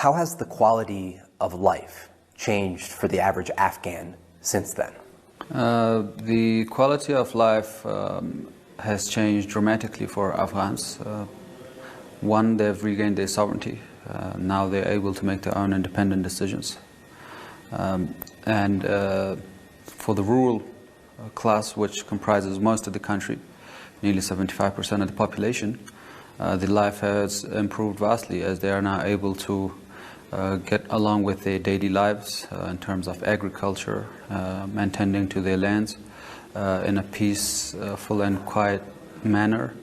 How has the quality of life changed for the average Afghan since then? The quality of life has changed dramatically for Afghans. One, they've regained their sovereignty. Now they're able to make their own independent decisions. And for the rural class, which comprises most of the country, nearly 75% of the population, the life has improved vastly as they are now able to get along with their daily lives in terms of agriculture, tending to their lands in a peaceful and quiet manner.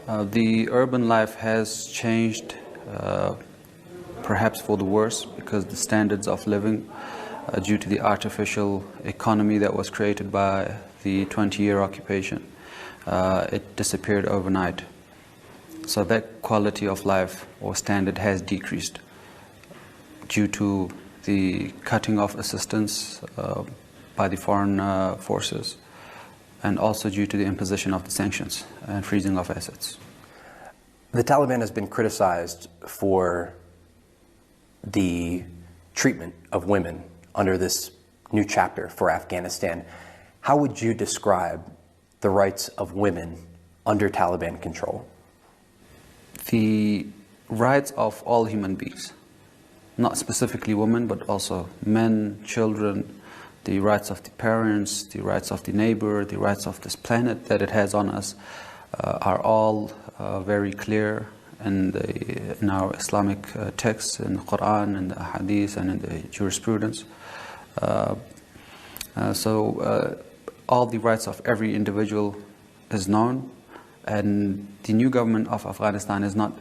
The urban life has changed, perhaps for the worse, because the standards of living, due to the artificial economy that was created by the 20-year occupation, it disappeared overnight. So that quality of life or standard has decreased due to the cutting off assistance by the foreign forces, and also due to the imposition of the sanctions and freezing of assets. The Taliban has been criticized for the treatment of women under this new chapter for Afghanistan. How would you describe the rights of women under Taliban control? The rights of all human beings, not specifically women, but also men, children, the rights of the parents, the rights of the neighbor, the rights of this planet that it has on us, are all very clear in our Islamic texts, in the Quran, in the Hadith, and in the jurisprudence. So all the rights of every individual is known, and the new government of Afghanistan is not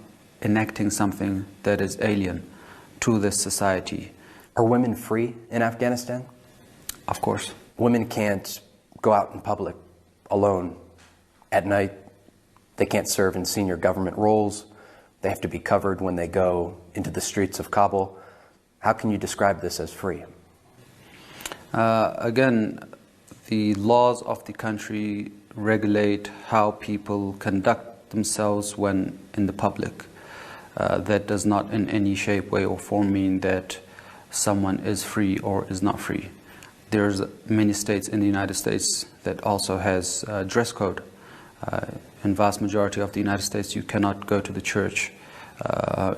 enacting something that is alien to this society. Are women free in Afghanistan? Of course. Women can't go out in public alone at night. They can't serve in senior government roles. They have to be covered when they go into the streets of Kabul. How can you describe this as free? Again, the laws of the country regulate how people conduct themselves when in the public. That does not in any shape, way, or form mean that someone is free or is not free. There's many states in the United States that also has a dress code. In vast majority of the United States, you cannot go to the church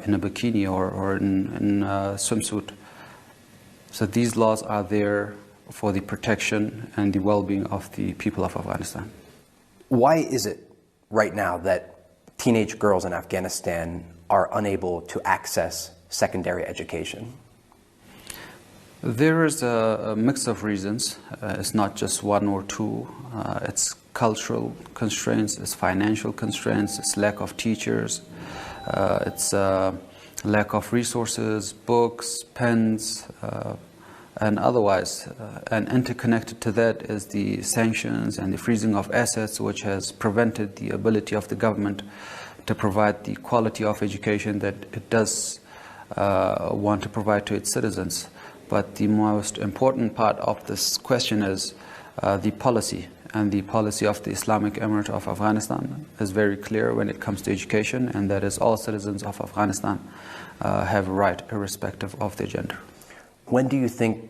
in a bikini or in a swimsuit. So these laws are there for the protection and the well-being of the people of Afghanistan. Why is it right now that teenage girls in Afghanistan are unable to access secondary education? There is a mix of reasons. It's not just one or two. It's cultural constraints, it's financial constraints, it's lack of teachers, it's lack of resources, books, pens, and otherwise. And interconnected to that is the sanctions and the freezing of assets, which has prevented the ability of the government to provide the quality of education that it does want to provide to its citizens. But the most important part of this question is the policy. And the policy of the Islamic Emirate of Afghanistan is very clear when it comes to education, and that is all citizens of Afghanistan have a right irrespective of their gender. When do you think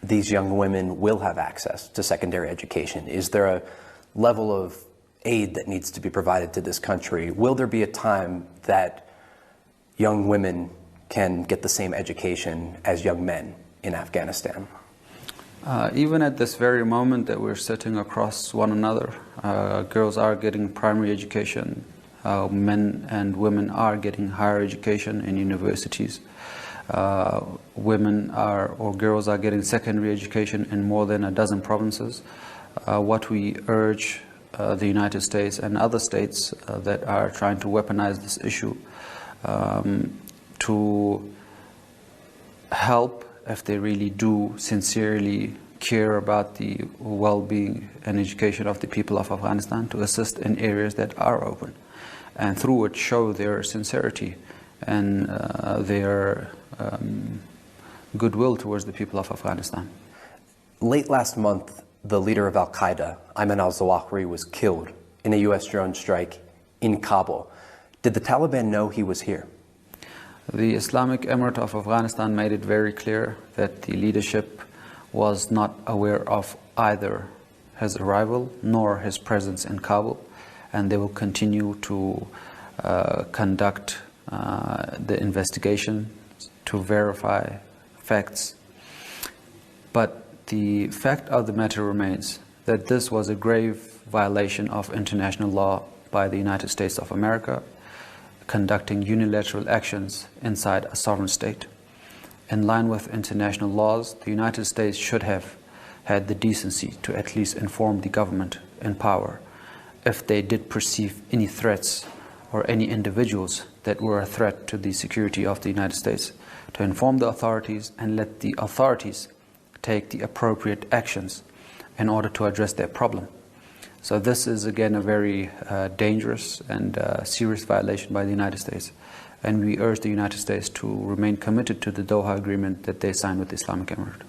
these young women will have access to secondary education? Is there a level of aid that needs to be provided to this country? Will there be a time that young women can get the same education as young men in Afghanistan? Even at this very moment that we're sitting across one another, girls are getting primary education, men and women are getting higher education in universities. Women are, or girls are getting secondary education in more than a dozen provinces. What we urge the United States and other states that are trying to weaponize this issue to help, if they really do sincerely care about the well-being and education of the people of Afghanistan, to assist in areas that are open, and through it show their sincerity and their goodwill towards the people of Afghanistan. Late last month, the leader of Al-Qaeda, Ayman al-Zawahiri, was killed in a U.S. drone strike in Kabul. Did the Taliban know he was here? The Islamic Emirate of Afghanistan made it very clear that the leadership was not aware of either his arrival nor his presence in Kabul, and they will continue to conduct the investigation to verify facts. But the fact of the matter remains that this was a grave violation of international law by the United States of America, conducting unilateral actions inside a sovereign state. In line with international laws, the United States should have had the decency to at least inform the government in power if they did perceive any threats or any individuals that were a threat to the security of the United States, to inform the authorities and let the authorities take the appropriate actions in order to address their problem. So this is again a very dangerous and serious violation by the United States. And we urge the United States to remain committed to the Doha Agreement that they signed with the Islamic Emirate.